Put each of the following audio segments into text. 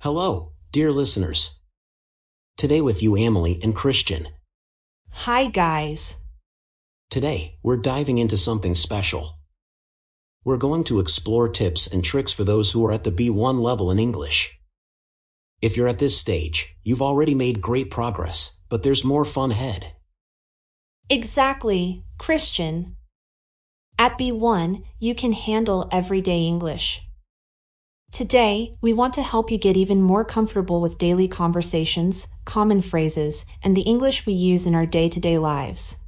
Hello, dear listeners. Today with you, Emily and Christian. Hi, guys. Today, we're diving into something special. We're going to explore tips and tricks for those who are at the B1 level in English. If you're at this stage, you've already made great progress, but there's more fun ahead. Exactly, Christian. At B1, you can handle everyday English. Today, we want to help you get even more comfortable with daily conversations, common phrases, and the English we use in our day-to-day lives.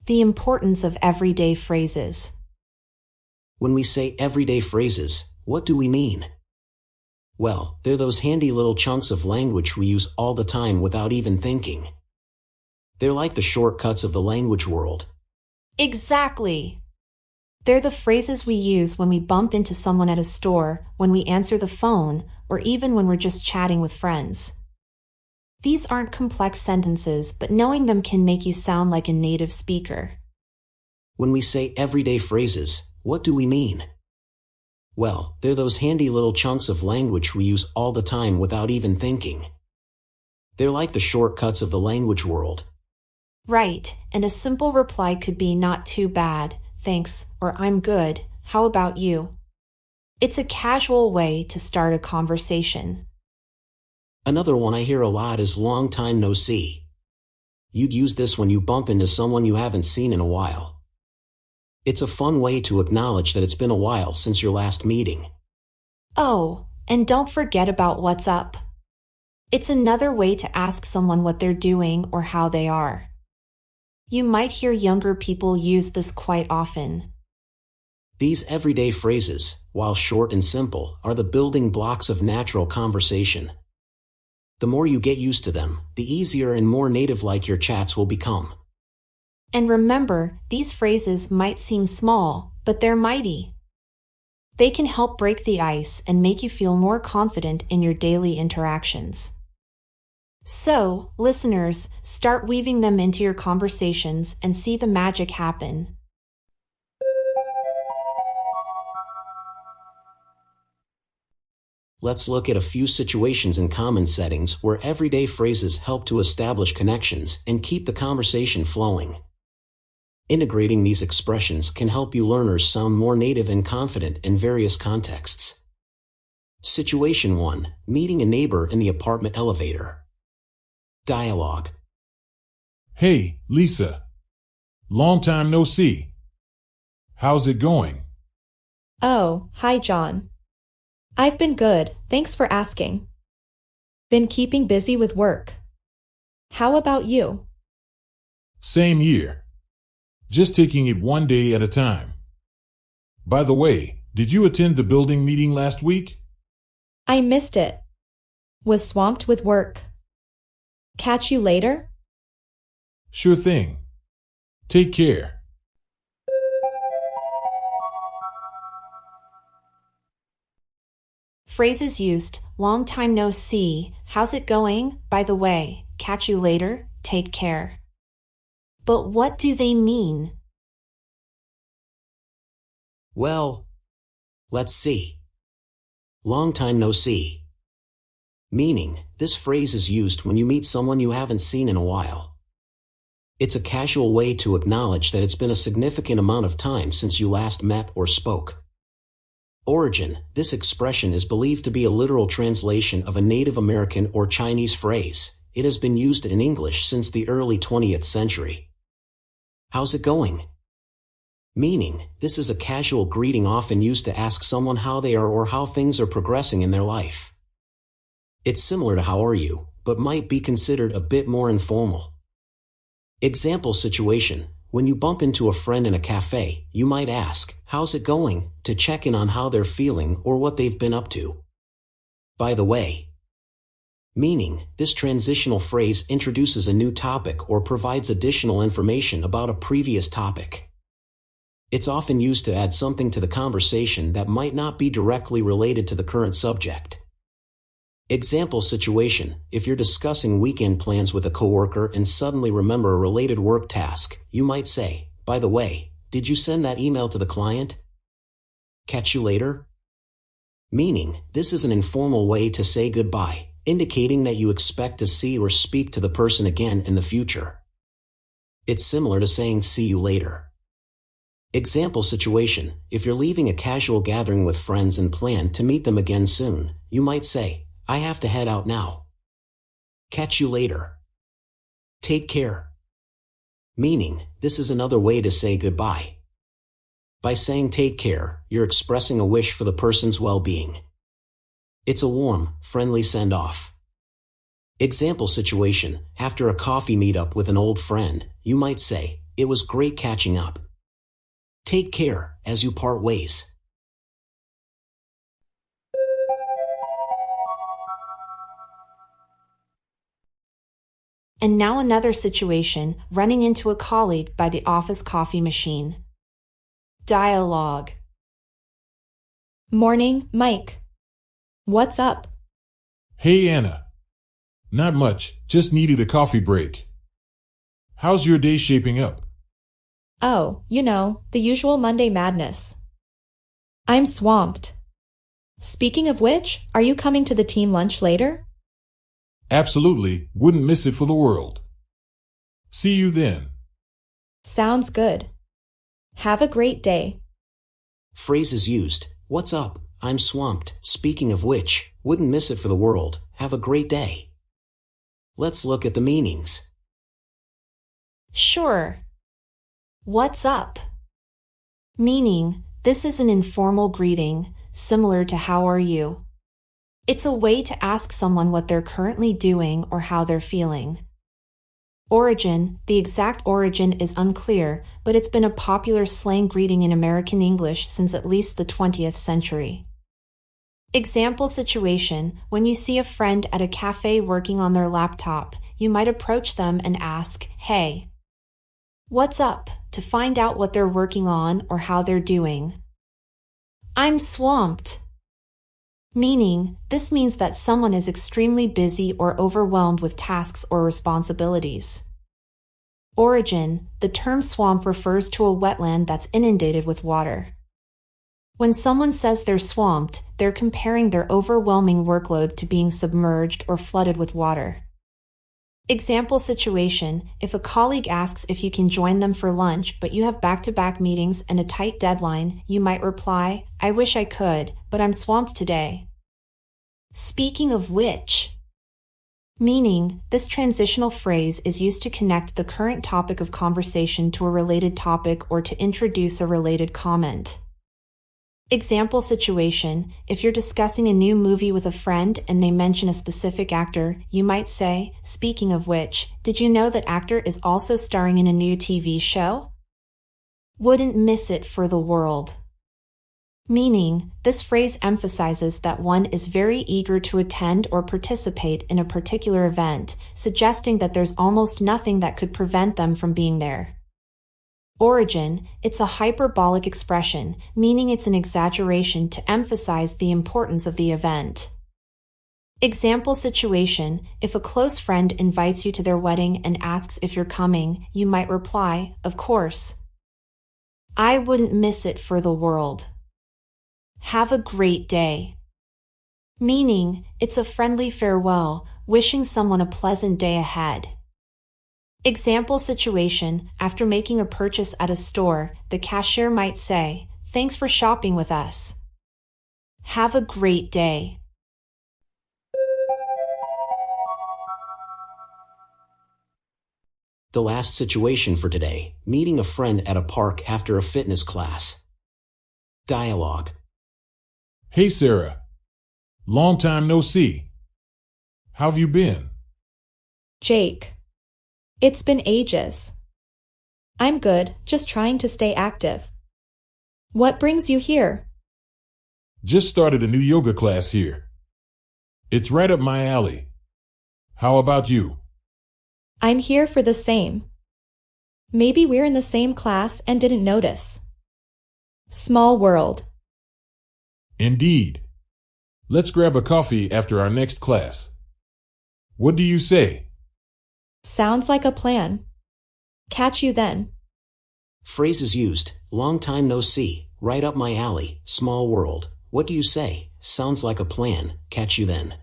The importance of everyday phrases. When we say everyday phrases, what do we mean? Well, they're those handy little chunks of language we use all the time without even thinking. They're like the shortcuts of the language world. Exactly. They're the phrases we use when we bump into someone at a store, when we answer the phone, or even when we're just chatting with friends. These aren't complex sentences, but knowing them can make you sound like a native speaker. When we say everyday phrases, what do we mean? Well, they're those handy little chunks of language we use all the time without even thinking. They're like the shortcuts of the language world. Right, and a simple reply could be not too bad, thanks, or I'm good, how about you? It's a casual way to start a conversation. Another one I hear a lot is long time no see. You'd use this when you bump into someone you haven't seen in a while. It's a fun way to acknowledge that it's been a while since your last meeting. Oh, and don't forget about what's up. It's another way to ask someone what they're doing or how they are. You might hear younger people use this quite often. These everyday phrases, while short and simple, are the building blocks of natural conversation. The more you get used to them, the easier and more native-like your chats will become. And remember, these phrases might seem small, but they're mighty. They can help break the ice and make you feel more confident in your daily interactions. So, listeners, start weaving them into your conversations and see the magic happen. Let's look at a few situations in common settings where everyday phrases help to establish connections and keep the conversation flowing. Integrating these expressions can help you learners sound more native and confident in various contexts. Situation 1. Meeting a neighbor in the apartment elevator. Dialogue. Hey, Lisa. Long time no see. How's it going? Oh, hi, John. I've been good, thanks for asking. Been keeping busy with work. How about you? Same here. Just taking it one day at a time. By the way, did you attend the building meeting last week? I missed it. Was swamped with work. Catch you later? Sure thing. Take care. Phrases used, long time no see, how's it going, by the way, catch you later, take care. But what do they mean? Well, let's see. Long time no see. Meaning, this phrase is used when you meet someone you haven't seen in a while. It's a casual way to acknowledge that it's been a significant amount of time since you last met or spoke. Origin: this expression is believed to be a literal translation of a Native American or Chinese phrase. It has been used in English since the early 20th century. How's it going? Meaning, this is a casual greeting often used to ask someone how they are or how things are progressing in their life. It's similar to how are you, but might be considered a bit more informal. Example situation: when you bump into a friend in a cafe, you might ask, how's it going, to check in on how they're feeling or what they've been up to. By the way. Meaning, this transitional phrase introduces a new topic or provides additional information about a previous topic. It's often used to add something to the conversation that might not be directly related to the current subject. Example situation: if you're discussing weekend plans with a coworker and suddenly remember a related work task, you might say, by the way, did you send that email to the client? Catch you later? Meaning, this is an informal way to say goodbye, indicating that you expect to see or speak to the person again in the future. It's similar to saying see you later. Example situation: if you're leaving a casual gathering with friends and plan to meet them again soon, you might say, I have to head out now. Catch you later. Take care. Meaning, this is another way to say goodbye. By saying take care, you're expressing a wish for the person's well-being. It's a warm, friendly send-off. Example situation: after a coffee meetup with an old friend, you might say, it was great catching up. Take care as you part ways. And now another situation: running into a colleague by the office coffee machine. Dialogue. Morning, Mike. What's up? Hey, Anna. Not much, just needed a coffee break. How's your day shaping up? Oh, the usual Monday madness. I'm swamped. Speaking of which, are you coming to the team lunch later? Absolutely, wouldn't miss it for the world. See you then. Sounds good. Have a great day. Phrases used: what's up? I'm swamped. Speaking of which, wouldn't miss it for the world. Have a great day. Let's look at the meanings. Sure. What's up? Meaning, this is an informal greeting, similar to how are you? It's a way to ask someone what they're currently doing or how they're feeling. Origin: the exact origin is unclear, but it's been a popular slang greeting in American English since at least the 20th century. Example situation: when you see a friend at a cafe working on their laptop, you might approach them and ask, hey, what's up, to find out what they're working on or how they're doing. I'm swamped. Meaning, this means that someone is extremely busy or overwhelmed with tasks or responsibilities. Origin: the term swamp refers to a wetland that's inundated with water. When someone says they're swamped, they're comparing their overwhelming workload to being submerged or flooded with water. Example situation: if a colleague asks if you can join them for lunch but you have back-to-back meetings and a tight deadline, you might reply, I wish I could, but I'm swamped today. Speaking of which. Meaning, this transitional phrase is used to connect the current topic of conversation to a related topic or to introduce a related comment. Example situation: if you're discussing a new movie with a friend and they mention a specific actor, you might say, speaking of which, did you know that actor is also starring in a new TV show? Wouldn't miss it for the world. Meaning, this phrase emphasizes that one is very eager to attend or participate in a particular event, suggesting that there's almost nothing that could prevent them from being there. Origin: it's a hyperbolic expression, meaning it's an exaggeration to emphasize the importance of the event. Example situation: if a close friend invites you to their wedding and asks if you're coming, you might reply, of course. I wouldn't miss it for the world. Have a great day. Meaning, it's a friendly farewell, wishing someone a pleasant day ahead. Example situation: after making a purchase at a store, the cashier might say, thanks for shopping with us. Have a great day. The last situation for today: meeting a friend at a park after a fitness class. Dialogue. Hey, Sarah. Long time no see. How've you been? Jake. It's been ages. I'm good, just trying to stay active. What brings you here? Just started a new yoga class here. It's right up my alley. How about you? I'm here for the same. Maybe we're in the same class and didn't notice. Small world. Indeed. Let's grab a coffee after our next class. What do you say? Sounds like a plan. Catch you then. Phrases used: long time no see, Right up my alley, small world. What do you say? Sounds like a plan. Catch you then.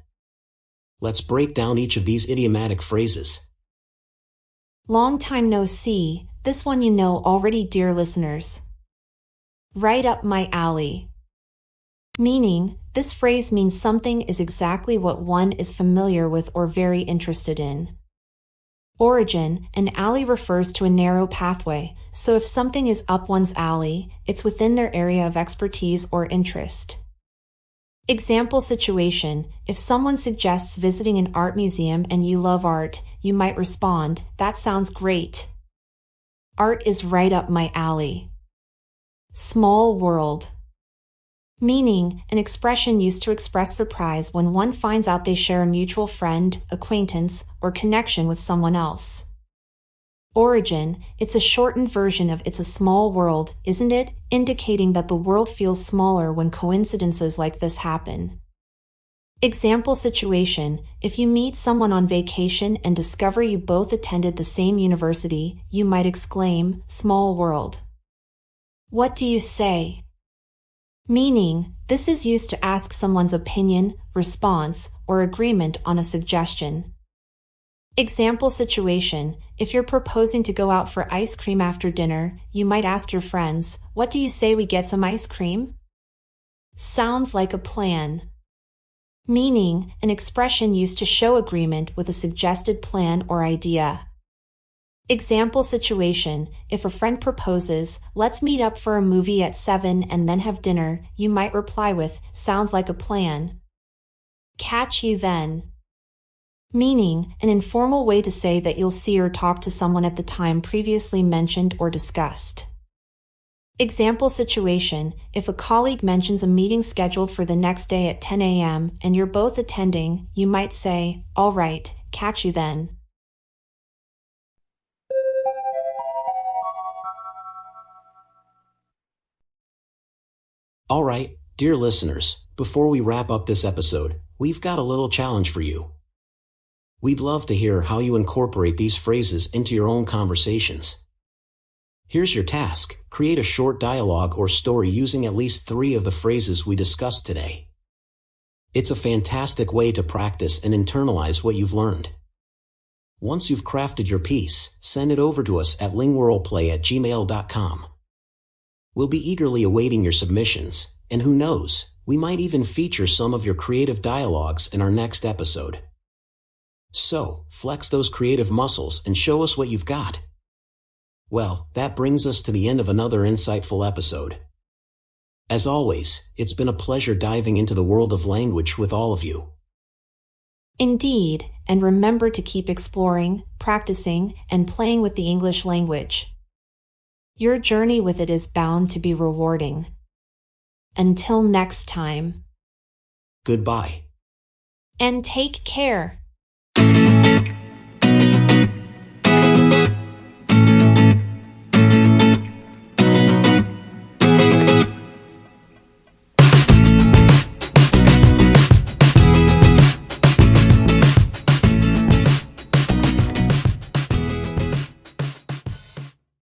Let's break down each of these idiomatic phrases. Long time no see, this one you know already, dear listeners. Right up my alley. Meaning, this phrase means something is exactly what one is familiar with or very interested in. Origin, an alley refers to a narrow pathway, so if something is up one's alley, it's within their area of expertise or interest. Example situation, if someone suggests visiting an art museum and you love art, you might respond, that sounds great. Art is right up my alley. Small world. Meaning, an expression used to express surprise when one finds out they share a mutual friend, acquaintance, or connection with someone else. Origin, it's a shortened version of it's a small world, isn't it? Indicating that the world feels smaller when coincidences like this happen. Example situation, if you meet someone on vacation and discover you both attended the same university, you might exclaim, small world. What do you say? Meaning, this is used to ask someone's opinion, response, or agreement on a suggestion. Example situation, if you're proposing to go out for ice cream after dinner, you might ask your friends, what do you say we get some ice cream? Sounds like a plan. Meaning, an expression used to show agreement with a suggested plan or idea. Example situation, if a friend proposes, let's meet up for a movie at 7 and then have dinner, you might reply with, sounds like a plan. Catch you then. Meaning, an informal way to say that you'll see or talk to someone at the time previously mentioned or discussed. Example situation, if a colleague mentions a meeting scheduled for the next day at 10 a.m. and you're both attending, you might say, all right, catch you then. All right, dear listeners, before we wrap up this episode, we've got a little challenge for you. We'd love to hear how you incorporate these phrases into your own conversations. Here's your task: create a short dialogue or story using at least 3 of the phrases we discussed today. It's a fantastic way to practice and internalize what you've learned. Once you've crafted your piece, send it over to us at linguarroleplay@gmail.com. We'll be eagerly awaiting your submissions, and who knows, we might even feature some of your creative dialogues in our next episode. So, flex those creative muscles and show us what you've got. Well, that brings us to the end of another insightful episode. As always, it's been a pleasure diving into the world of language with all of you. Indeed, and remember to keep exploring, practicing, and playing with the English language. Your journey with it is bound to be rewarding. Until next time. Goodbye. And take care.